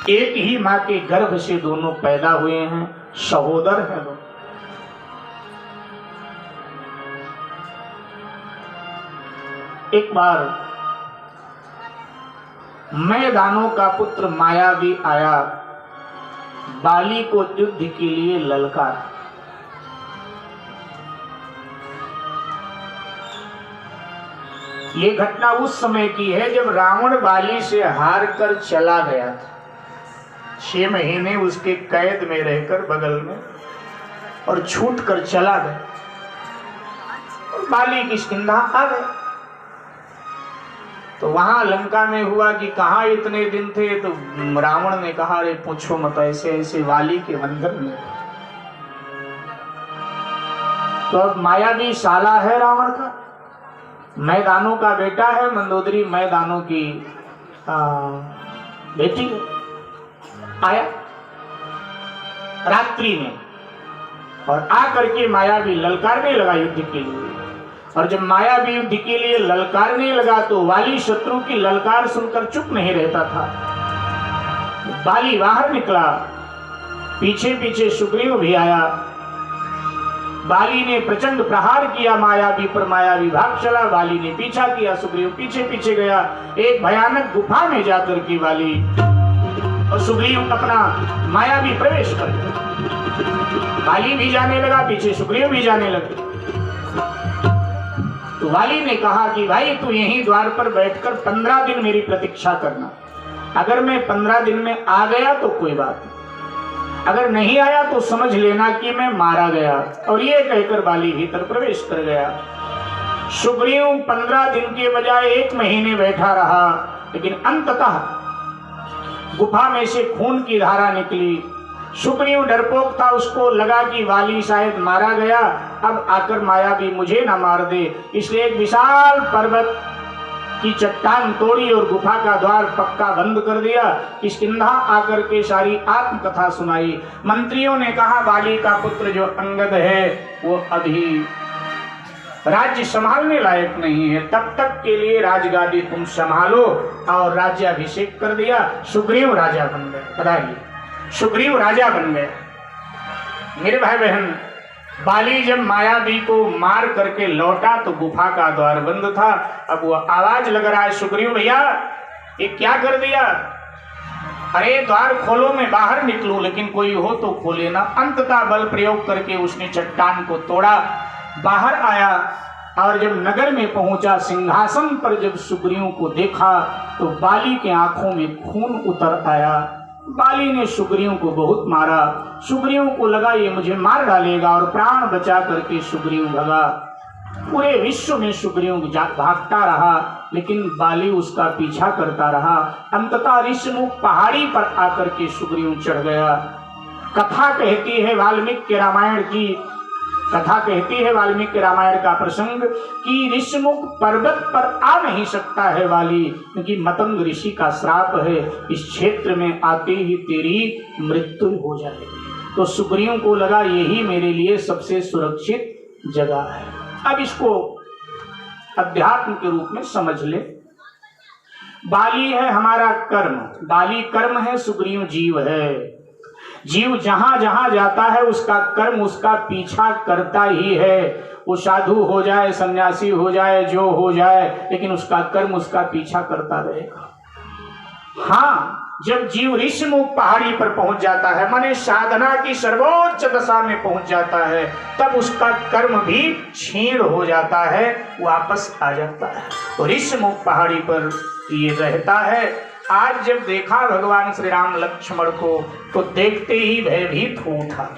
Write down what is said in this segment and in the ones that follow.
एक ही माँ के गर्भ से दोनों पैदा हुए हैं, सहोदर हैं दोनों। एक बार मैदानों का पुत्र मायावी आया, बाली को युद्ध के लिए ललकारा। ये घटना उस समय की है जब रावण बाली से हार कर चला गया था। 6 महीने उसके कैद में रहकर बगल में और छूट कर चला गया और बाली किष्किंधा आ गए। तो वहां लंका में हुआ कि कहाँ इतने दिन थे, तो रावण ने कहा अरे पूछो मत, ऐसे ऐसे वाली के मंदिर में। तो अब मायावी साला है रावण का, मैदानों का बेटा है, मंदोदरी मैदानों की बेटी है। आया रात्रि में और आकर के मायावी ललकारने लगा युद्ध के लिए। और जब मायावी युद्ध के लिए ललकारने लगा तो वाली शत्रु की ललकार सुनकर चुप नहीं रहता था। बाली बाहर निकला, पीछे पीछे सुग्रीव भी आया। बाली ने प्रचंड प्रहार किया मायावी पर, मायावी भाग चला। बाली ने पीछा किया, सुग्रीव पीछे पीछे गया। एक भयानक गुफा में जाकर के बाली और सुग्रीव अपना मायावी प्रवेश कर गया। बाली भी जाने लगा, पीछे सुग्रीव भी जाने लगे। तो वाली ने कहा कि भाई तू यहीं द्वार पर बैठकर 15 दिन मेरी प्रतीक्षा करना। अगर मैं 15 दिन में आ गया तो कोई बात नहीं, अगर नहीं आया तो समझ लेना कि मैं मारा गया। और ये कहकर बाली भीतर प्रवेश कर गया। सुग्रीव 15 दिन के बजाय 1 महीने बैठा रहा, लेकिन अंततः गुफा में से खून की धारा निकली। सुग्रीव डरपोक था, उसको लगा कि वाली शायद मारा गया, अब आकर मायावी मुझे ना मार दे, इसलिए एक विशाल पर्वत की चट्टान तोड़ी और गुफा का द्वार पक्का बंद कर दिया। किष्किंधा आकर के सारी आत्मकथा सुनाई। मंत्रियों ने कहा वाली का पुत्र जो अंगद है वो अभी राज्य संभालने लायक नहीं है, तब तक के लिए राजगादी तुम संभालो, और राज्याभिषेक कर दिया। सुग्रीव राजा बन गए। बताइए, सुग्रीव राजा बन गए। मेरे भाई बहन, बाली जब मायावी को मार करके लौटा तो गुफा का द्वार बंद था। अब वो आवाज लग रहा है, सुग्रीव भैया ये क्या कर दिया? अरे द्वार खोलो, मैं बाहर निकलूं, लेकिन कोई हो तो खोले ना। अंततः बल प्रयोग करके उसने चट्टान को तोड़ा, बाहर आया और जब नगर में पहुंचा, सिंहासन पर जब सुग्रीव को देखा तो बाली के आंखों में खून उतर आया। बाली ने सुग्रीव को बहुत मारा। सुग्रीव को लगा ये मुझे मार डालेगा और प्राण बचा करके सुग्रीव भगा। पूरे विश्व में सुग्रीव भागता रहा, लेकिन बाली उसका पीछा करता रहा। अंततः ऋषमुख पहाड़ी पर आकर के सुग्रीव चढ़ गया। कथा कहती है वाल्मीकि रामायण की, कथा कहती है वाल्मीकि रामायण का प्रसंग कि ऋषमुख पर्वत पर आ नहीं सकता है वाली, क्योंकि मतंग ऋषि का श्राप है, इस क्षेत्र में आते ही तेरी मृत्यु हो जाएगी। तो सुग्रीव को लगा यही मेरे लिए सबसे सुरक्षित जगह है। अब इसको अध्यात्म के रूप में समझ ले। बाली है हमारा कर्म, बाली कर्म है, सुग्रीव जीव है। जीव जहां जहां जाता है उसका कर्म उसका पीछा करता ही है। वो साधु हो जाए, सन्यासी हो जाए, जो हो जाए, लेकिन उसका कर्म उसका पीछा करता रहेगा। हाँ, जब जीव ऋषमुख पहाड़ी पर पहुंच जाता है, माने साधना की सर्वोच्च दशा में पहुंच जाता है, तब उसका कर्म भी क्षीण हो जाता है, वापस आ जाता है। तो ऋषमुख पहाड़ी पर ये रहता है। आज जब देखा भगवान श्री राम लक्ष्मण को तो देखते ही भयभीत हो उठा।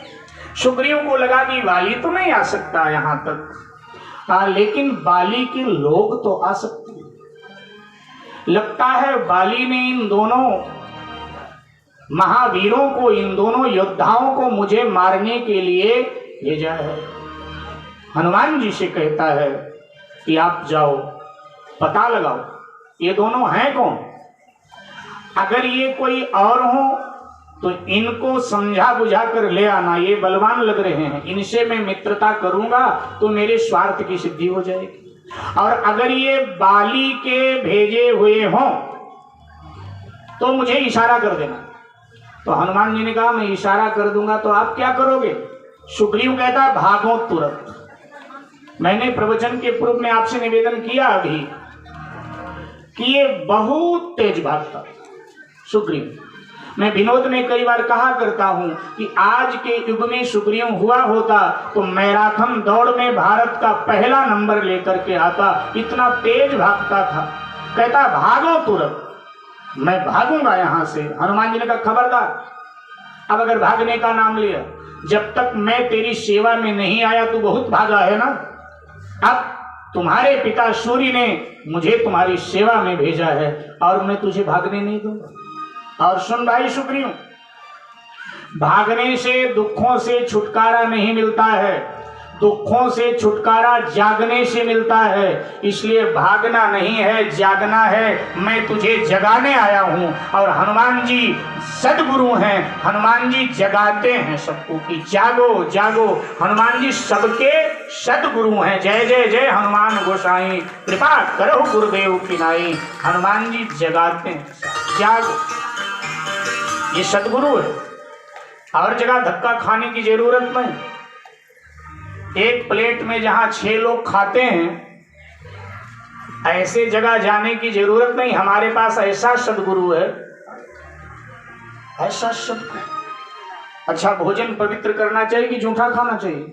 सुग्रीव को लगा कि बाली तो नहीं आ सकता यहां तक, लेकिन बाली के लोग तो आ सकते हैं। लगता है बाली ने इन दोनों महावीरों को, इन दोनों योद्धाओं को मुझे मारने के लिए भेजा है। हनुमान जी से कहता है कि आप जाओ पता लगाओ ये दोनों हैं कौन। अगर ये कोई और हो तो इनको समझा बुझा कर ले आना, ये बलवान लग रहे हैं, इनसे मैं मित्रता करूंगा तो मेरे स्वार्थ की सिद्धि हो जाएगी। और अगर ये बाली के भेजे हुए हों तो मुझे इशारा कर देना, तो हनुमान जी ने कहा मैं इशारा कर दूंगा तो आप क्या करोगे? सुग्रीव कहता है भागो तुरंत। मैंने प्रवचन के पूर्व में आपसे निवेदन किया अभी कि ये बहुत तेज भागता सुग्रीव। मैं विनोद में कई बार कहा करता हूं कि आज के युग में सुग्रीव हुआ होता तो मैराथन दौड़ में भारत का पहला नंबर लेकर के आता, इतना तेज भागता था। कहता भागो तुरंत, मैं भागूंगा यहां से। हनुमान जी ने कहा खबरदार, अब अगर भागने का नाम लिया, जब तक मैं तेरी सेवा में नहीं आया तू बहुत भागा है ना, अब तुम्हारे पिता सूर्य ने मुझे तुम्हारी सेवा में भेजा है और मैं तुझे भागने नहीं दूंगा। और सुन भाई सुग्रीव, भागने से दुखों से छुटकारा नहीं मिलता है, दुखों से छुटकारा जागने से मिलता है। इसलिए भागना नहीं है, जागना है। मैं तुझे जगाने आया हूं। और हनुमान जी सद्गुरु हैं, हनुमान जी जगाते हैं सबको कि जागो जागो। हनुमान जी सबके सद्गुरु हैं। जय जय जय हनुमान गोसाई, कृपा करो गुरुदेव की नाई। हनुमान जी जगाते हैं, जागो, ये सद्गुरु है। और जगह धक्का खाने की जरूरत नहीं। एक प्लेट में जहां 6 लोग खाते हैं, ऐसे जगह जाने की जरूरत नहीं। हमारे पास ऐसा सद्गुरु है, ऐसा सद्गुरु। अच्छा, भोजन पवित्र करना चाहिए कि जूठा खाना चाहिए?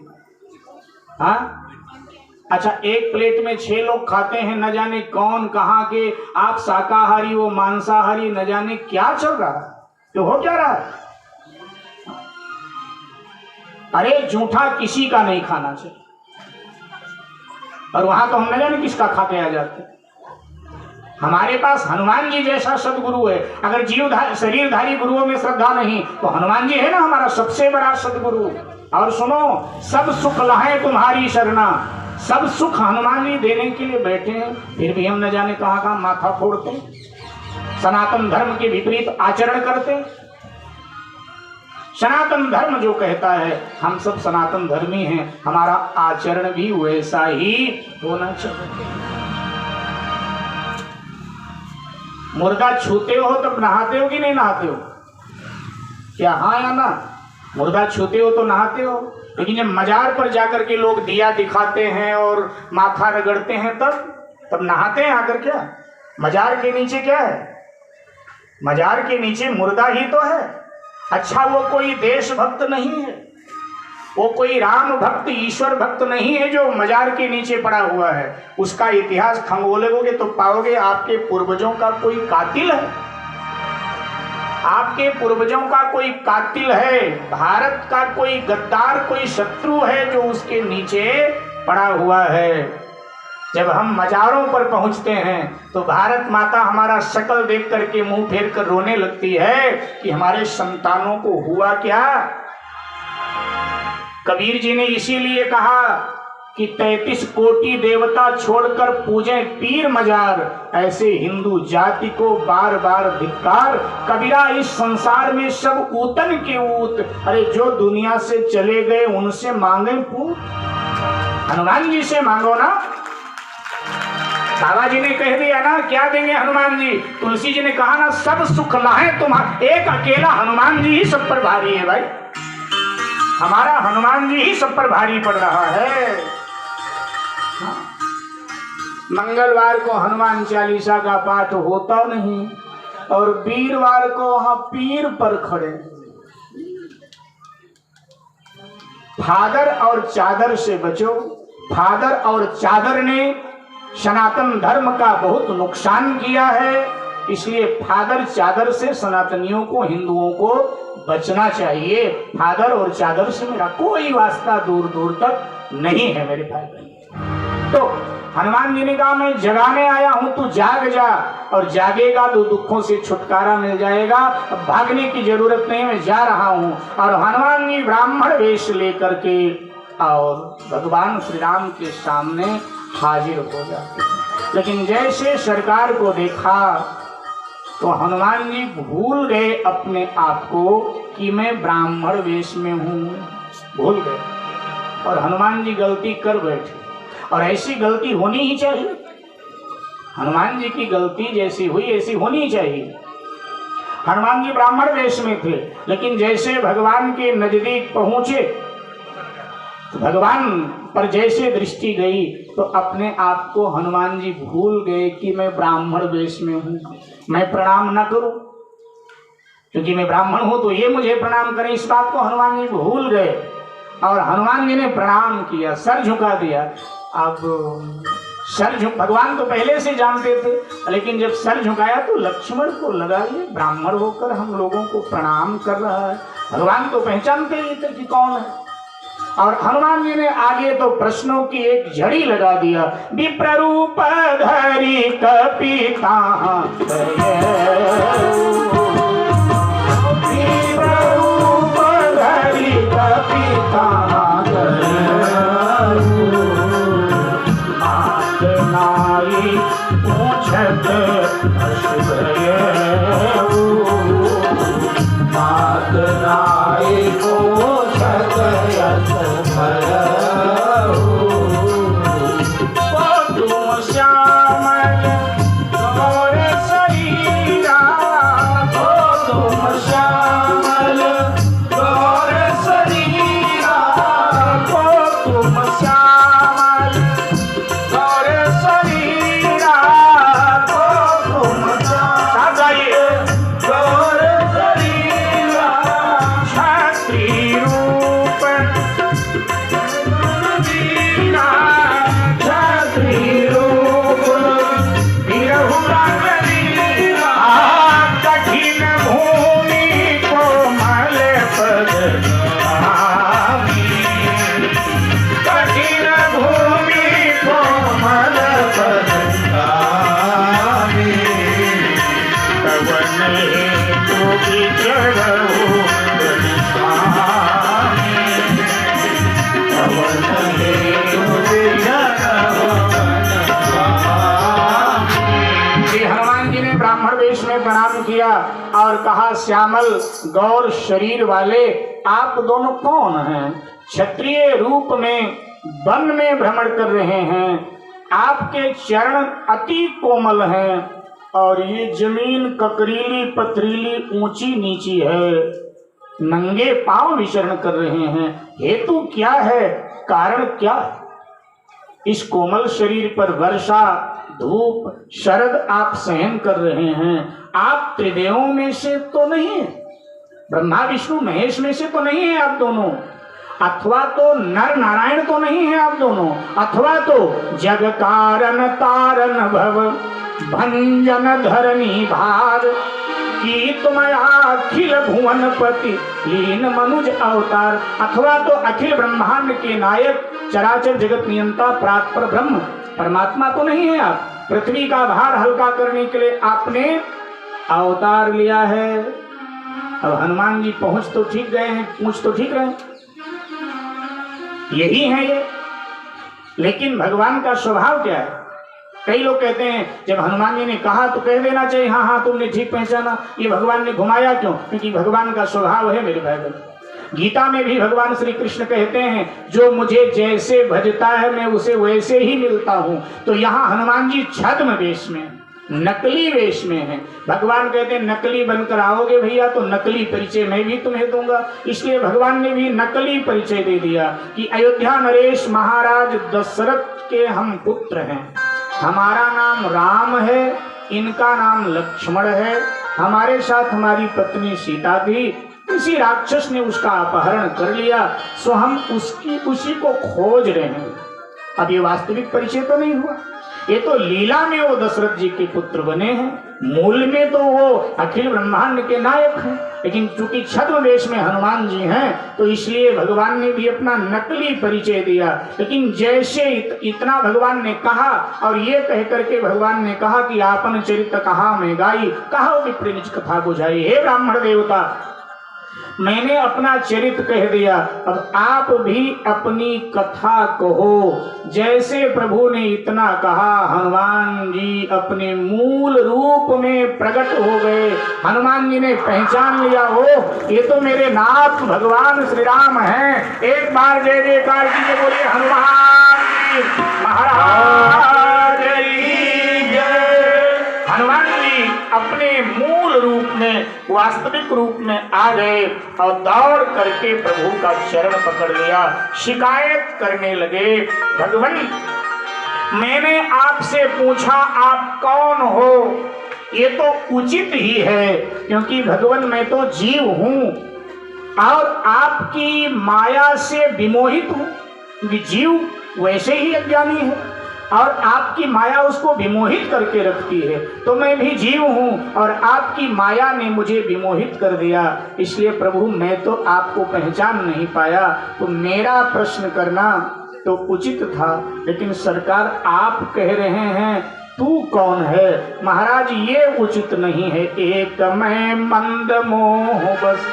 हाँ, अच्छा, एक प्लेट में 6 लोग खाते हैं, न जाने कौन कहाँ के, आप शाकाहारी वो मांसाहारी, न जाने क्या चल रहा है, तो हो क्या रहा है। अरे जूठा किसी का नहीं खाना चाहिए, और वहां तो हम न जाने किसका खा के आ जाते। हमारे पास हनुमान जी जैसा सदगुरु है। अगर शरीरधारी गुरुओं में श्रद्धा नहीं तो हनुमान जी है ना हमारा सबसे बड़ा सदगुरु। और सुनो, सब सुख लहे तुम्हारी शरणा, सब सुख हनुमान जी देने के लिए बैठे हैं, फिर भी हम न जाने कहाँ कहाँ माथा फोड़ते, सनातन धर्म के विपरीत आचरण करते। सनातन धर्म जो कहता है हम सब सनातन धर्मी हैं, हमारा आचरण भी वैसा ही होना चाहिए। मुर्दा छूते हो तब नहाते हो कि नहीं नहाते हो? क्या हाँ या ना? मुर्दा छूते हो तो नहाते हो, लेकिन जब मजार पर जाकर के लोग दिया दिखाते हैं और माथा रगड़ते हैं तब नहाते हैं आकर। क्या मजार के नीचे क्या है? मजार के नीचे मुर्दा ही तो है। अच्छा, वो कोई देशभक्त नहीं है, वो कोई राम भक्त ईश्वर भक्त नहीं है जो मजार के नीचे पड़ा हुआ है। उसका इतिहास खंगोलोगे तो पाओगे आपके पूर्वजों का कोई कातिल है, आपके पूर्वजों का कोई कातिल है, भारत का कोई गद्दार, कोई शत्रु है जो उसके नीचे पड़ा हुआ है। जब हम मजारों पर पहुंचते हैं तो भारत माता हमारा शक्ल देख करके मुंह फेर कर रोने लगती है कि हमारे संतानों को हुआ क्या। कबीर जी ने इसीलिए कहा कि 33 कोटि देवता छोड़कर पूजें पीर मजार, ऐसे हिंदू जाति को बार बार धिक्कार। कबीरा, इस संसार में सब ऊतन के ऊत, अरे जो दुनिया से चले गए उनसे मांगे पूत, हनुमान जी से मांगो ना। बाबा जी ने कह दिया ना, क्या देंगे हनुमान जी? तुलसी जी ने कहा ना, सब सुख लाहे तुम्हारा, एक अकेला हनुमान जी ही सब पर भारी है भाई, हमारा हनुमान जी ही सब पर भारी पड़ रहा है। मंगलवार को हनुमान चालीसा का पाठ होता नहीं और वीरवार को वहां पीर पर खड़े। फादर और चादर से बचो। फादर और चादर ने सनातन धर्म का बहुत नुकसान किया है, इसलिए फादर चादर से सनातनियों को, हिंदुओं को बचना चाहिए। फादर और चादर से मेरा कोई वास्ता दूर दूर तक नहीं है मेरे भाई बहन। तो हनुमान जी ने कहा मैं जगाने आया हूं, तू जाग जा, और जागेगा तो दुखों से छुटकारा मिल जाएगा। अब भागने की जरूरत नहीं, मैं जा रहा हूं। और हनुमान जी ब्राह्मण वेश लेकर के और भगवान श्री राम के सामने हाजिर हो जाते। लेकिन जैसे सरकार को देखा तो हनुमान जी भूल गए अपने आप को कि मैं ब्राह्मण वेश में हूं, भूल गए और हनुमान जी गलती कर बैठे। और ऐसी गलती होनी ही चाहिए, हनुमान जी की गलती जैसी हुई ऐसी होनी ही चाहिए। हनुमान जी ब्राह्मण वेश में थे, लेकिन जैसे भगवान के नजदीक पहुंचे तो भगवान पर जैसे दृष्टि गई तो अपने आप को हनुमान जी भूल गए कि मैं ब्राह्मण वेश में हूं, मैं प्रणाम न करूं, क्योंकि मैं ब्राह्मण हूं तो ये मुझे प्रणाम करें। इस बात को हनुमान जी भूल गए और हनुमान जी ने प्रणाम किया, सर झुका दिया। अब सर झुक भगवान तो पहले से जानते थे, लेकिन जब सर झुकाया तो लक्ष्मण को लगा ये ब्राह्मण होकर हम लोगों को प्रणाम कर रहा है। भगवान तो पहचानते ही थे कि कौन है। और हनुमान जी ने आगे तो प्रश्नों की एक झड़ी लगा दिया। विप्ररूप धरि कपिता विप्ररूप धरि कपिता नाई पूछत मात नाई पूछत तुम श्यामल गौर शरीरा, तुम श्यामल गौर शरीरा, तुम श्यामल गौर शरीरा, तुम गौर शरीरा, क्षत्रिय रूप वीरा, क्षत्रिय रूप वीरहुरा वीरा, कठिन भूमि कोमल पद आमी, कठिन भूमि कोमल पद आमी, पवन हेतु विचरहु स्वामी, पवन हेतु विचरहु स्वामी। श्री हनुमान जी ने ब्राह्मण वेश में प्रणाम किया और कहा, श्यामल गौर शरीर वाले आप दोनों कौन हैं? क्षत्रिय रूप में वन में भ्रमण कर रहे हैं, आपके चरण अति कोमल हैं और ये जमीन ककरीली पथरीली ऊंची नीची है, नंगे पांव विचरण कर रहे हैं। हेतु क्या है, कारण क्या है? इस कोमल शरीर पर वर्षा धूप शरद आप सहन कर रहे हैं। आप त्रिदेवों में से तो नहीं है, ब्रह्मा विष्णु महेश में से तो नहीं है आप दोनों, अथवा तो नर नारायण तो नहीं है आप दोनों, अथवा तो जग कारण तारन भव भंजन धरनी भार की तुम अखिल भुवन पति लीन मनुज अवतार, अथवा तो अखिल ब्रह्मांड के नायक चराचर जगत नियंता प्रातपर ब्रह्म परमात्मा तो नहीं है आप। पृथ्वी का भार हल्का करने के लिए आपने अवतार लिया है। अब हनुमान जी पहुंच तो ठीक गए हैं, पूछ तो ठीक रहे, यही है ये, लेकिन भगवान का स्वभाव क्या है? कई लोग कहते हैं जब हनुमान जी ने कहा तो कह देना चाहिए हाँ हाँ तुमने ठीक पहचाना, ये भगवान ने घुमाया क्यों? क्योंकि भगवान का स्वभाव है मेरे भाई बहन। गीता में भी भगवान श्री कृष्ण कहते हैं जो मुझे जैसे भजता है मैं उसे वैसे ही मिलता हूं। तो यहाँ हनुमान जी छद्म वेश में, नकली वेश में है। भगवान कहते हैं नकली बनकर आओगे भैया तो नकली परिचय मैं भी तुम्हें दूंगा। इसलिए भगवान ने भी नकली परिचय दे दिया कि अयोध्या नरेश महाराज दशरथ के हम पुत्र हैं, हमारा नाम राम है, इनका नाम लक्ष्मण है, हमारे साथ हमारी पत्नी सीता थी, किसी राक्षस ने उसका अपहरण कर लिया, सो हम उसी को खोज रहे हैं। अब ये वास्तविक परिचय तो नहीं हुआ, ये तो लीला में वो दशरथ जी के पुत्र बने हैं, मूल में तो वो अखिल ब्रह्मांड के नायक हैं। लेकिन चूंकि छद्म वेश में हनुमान जी हैं तो इसलिए भगवान ने भी अपना नकली परिचय दिया। लेकिन जैसे इतना भगवान ने कहा और ये कह करके भगवान ने कहा कि आपन चरित्र कहा मैं गाई, कहा विप्र निज कथा बुझाई। हे ब्राह्मण देवता, मैंने अपना चरित्र कह दिया, अब आप भी अपनी कथा कहो। जैसे प्रभु ने इतना कहा हनुमान जी अपने मूल रूप में प्रकट हो गए। हनुमान जी ने पहचान लिया, हो ये तो मेरे नाथ भगवान श्री राम हैं। एक बार जय जयकार कीजिए, बोलिए हनुमान जी महाराज की जय। हनुमान जी अपने मूल रूप सामने वास्तविक रूप में आ गए और दौड़ करके प्रभु का चरण पकड़ लिया, शिकायत करने लगे, भगवान मैंने आपसे पूछा आप कौन हो, ये तो उचित ही है, क्योंकि भगवान मैं तो जीव हूं और आपकी माया से विमोहित हूं, क्योंकि जीव वैसे ही अज्ञानी है और आपकी माया उसको विमोहित करके रखती है, तो मैं भी जीव हूं और आपकी माया ने मुझे विमोहित कर दिया, इसलिए प्रभु मैं तो आपको पहचान नहीं पाया, तो मेरा प्रश्न करना तो उचित था, लेकिन सरकार आप कह रहे हैं तू कौन है? महाराज ये उचित नहीं है। एक मैं मंद मोह बस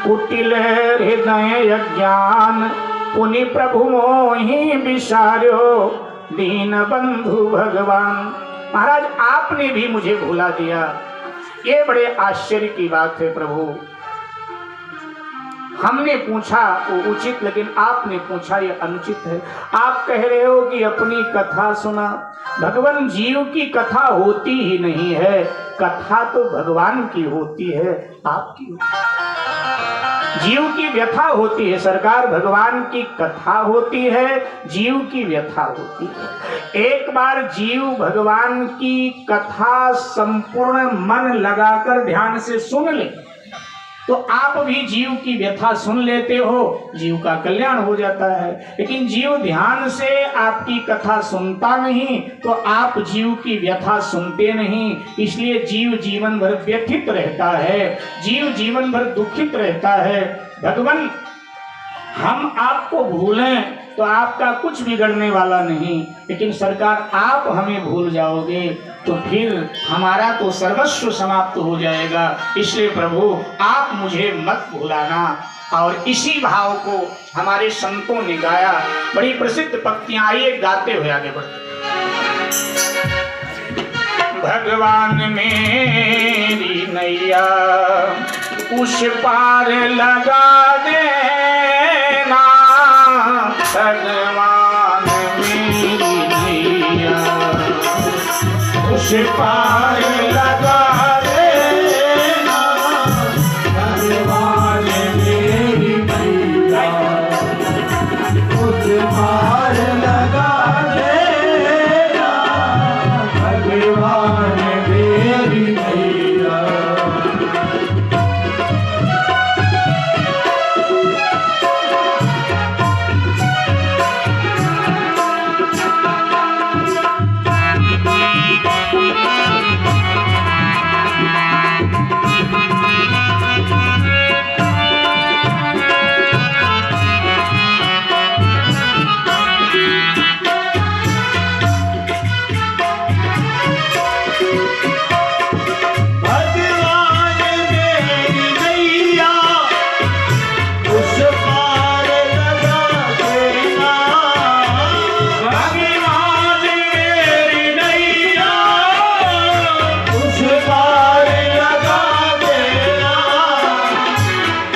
कुटिल हृदय अज्ञान, पुनि प्रभु मोहि विसार्यो दीन बंधु भगवान। महाराज आपने भी मुझे भुला दिया, ये बड़े आश्चर्य की बात है प्रभु। हमने पूछा वो उचित, लेकिन आपने पूछा ये अनुचित है। आप कह रहे हो कि अपनी कथा सुना, भगवान जीव की कथा होती ही नहीं है, कथा तो भगवान की होती है, आपकी जीव की व्यथा होती है सरकार, भगवान की कथा होती है, जीव की व्यथा होती है। एक बार जीव भगवान की कथा संपूर्ण मन लगाकर ध्यान से सुन ले तो आप भी जीव की व्यथा सुन लेते हो, जीव का कल्याण हो जाता है। लेकिन जीव ध्यान से आपकी कथा सुनता नहीं तो आप जीव की व्यथा सुनते नहीं, इसलिए जीव जीवन भर व्यथित रहता है, जीव जीवन भर दुखित रहता है। भगवान हम आपको भूलें तो आपका कुछ बिगड़ने वाला नहीं, लेकिन सरकार आप हमें भूल जाओगे तो फिर हमारा तो सर्वस्व समाप्त हो जाएगा, इसलिए प्रभु आप मुझे मत भुलाना। और इसी भाव को हमारे संतों ने गाया, बड़ी प्रसिद्ध पंक्तियां, आइए गाते हुए आगे बढ़ते। भगवान मेरी नैया उस पार लगा देना, भगवान मेरी नैया उस पार लगा देना, भगवान मेरी नैया उस पार लगा देना, भगवान मेरी नैया।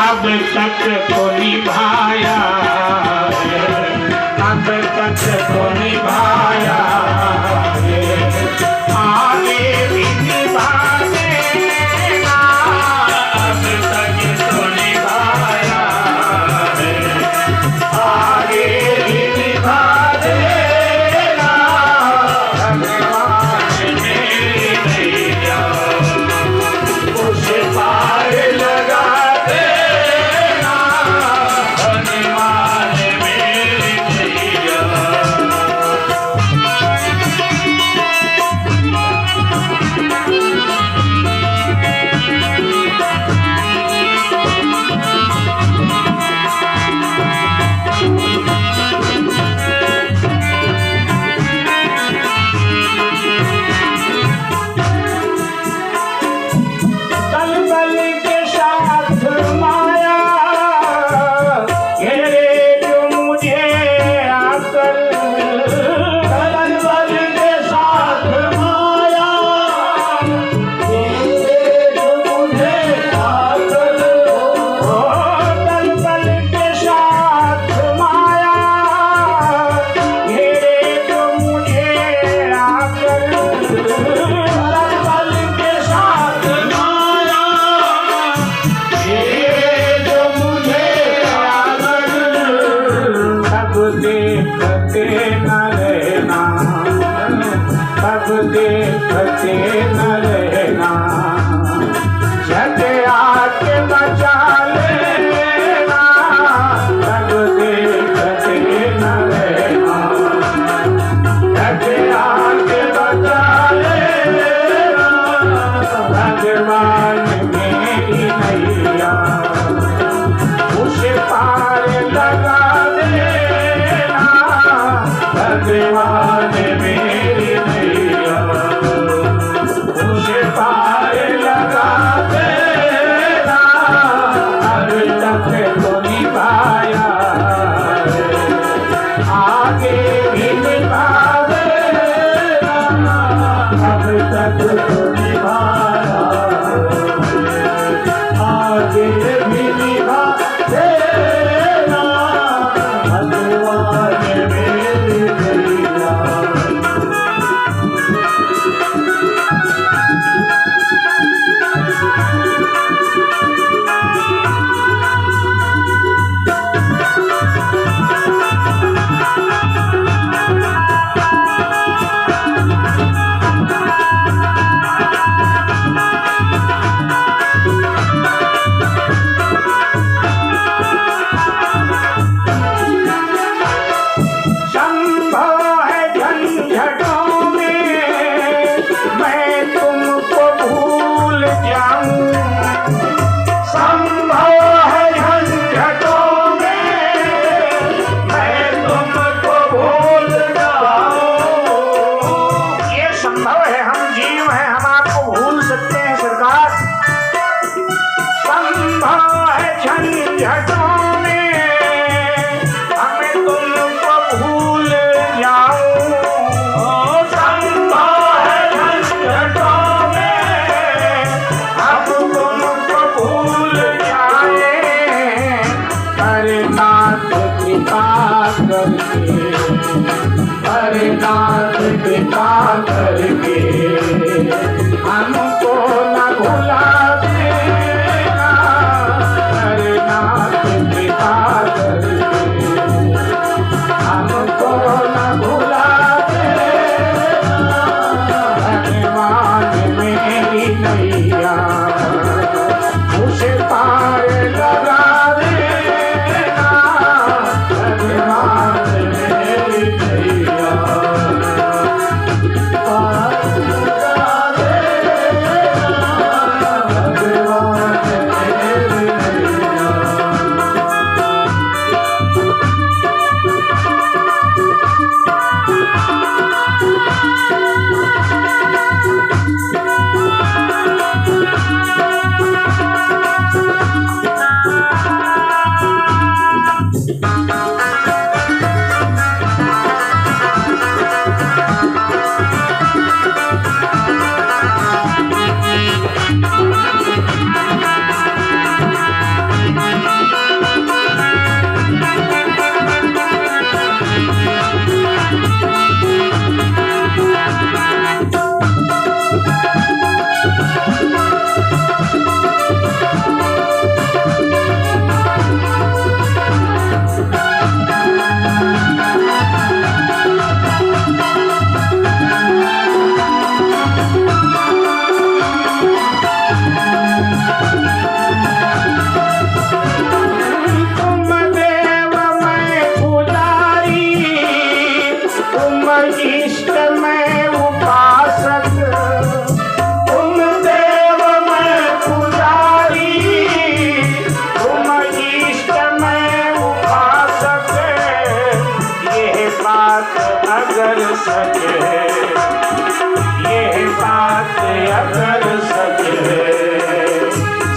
अब तक तो निभाया, अब तक तो निभाया, आगे भी निभा देना, अब तक तो निभाया, आगे भी निभा देना, भगवान मेरी नैया उस पार लगा देना, संभव है झंझटों में हमें तुमको भूल जाऊं। संभव है झंझटों में अब तुमको भूल जाए। अरे नाथ कृपा करके, अरे नाथ कृपा करके हमको न भुला देना। अरे नाथ कृपा करके हमको न भुला देना। भगवान मेरी नैया उसे पार लगा देना। भगवान मेरी नैया पार लगा देना। भगवान मेरी नैया। तुम देव मैं पुजारी, तुम इष्ट मैं उपासक। तुम देव मैं पुजारी, तुम इष्ट मैं उपासक। ये बात अगर सके, ये बात अगर सके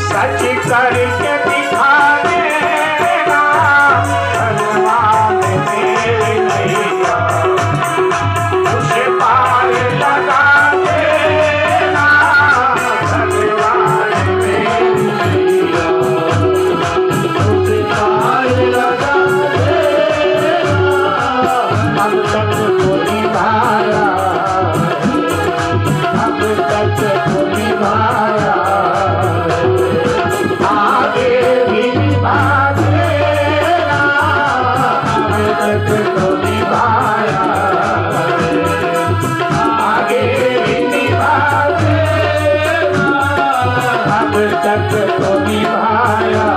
सच करके दिखा देना। भगवान मेरी नैया उसे पार लगा देना। भगवान मेरी नैया उसे पार लगा देना। अब तक तो निभाया, अब तक तो निभाया, आगे भी निभा देना। अब तक तो निभाया, आगे भी निभा देना। अब तक तो निभाया।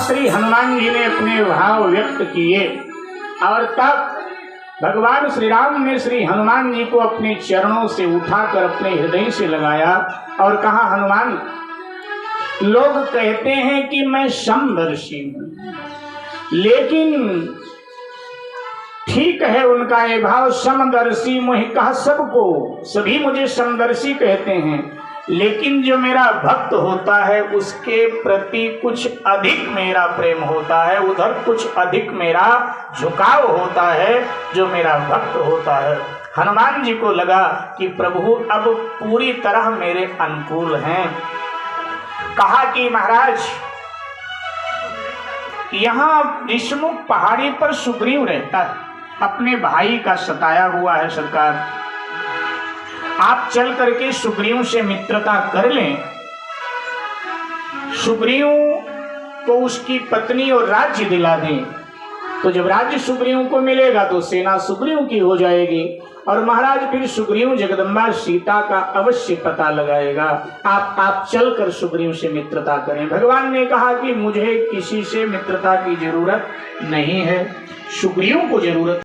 श्री हनुमान जी ने अपने भाव व्यक्त किए और तब भगवान श्री राम ने श्री हनुमान जी को अपने चरणों से उठाकर अपने हृदय से लगाया और कहा, हनुमान, लोग कहते हैं कि मैं समदर्शी हूं, लेकिन ठीक है उनका ये भाव, समदर्शी मुझे कहा सबको, सभी मुझे समदर्शी कहते हैं, लेकिन जो मेरा भक्त होता है उसके प्रति कुछ अधिक मेरा प्रेम होता है, उधर कुछ अधिक मेरा झुकाव होता है जो मेरा भक्त होता है। हनुमान जी को लगा कि प्रभु अब पूरी तरह मेरे अनुकूल हैं। कहा कि महाराज, यहाँ विष्णुमुख पहाड़ी पर सुग्रीव रहता है, अपने भाई का सताया हुआ है सरकार, आप चल करके सुग्रीव से मित्रता कर लें, सुग्रीव को उसकी पत्नी और राज्य दिला दें, तो जब राज्य सुग्रीव को मिलेगा तो सेना सुग्रीव की हो जाएगी और महाराज फिर सुग्रीव जगदम्बा सीता का अवश्य पता लगाएगा। आप चलकर सुग्रीव से मित्रता करें। भगवान ने कहा कि मुझे किसी से मित्रता की जरूरत नहीं है, सुग्रीव को जरूरत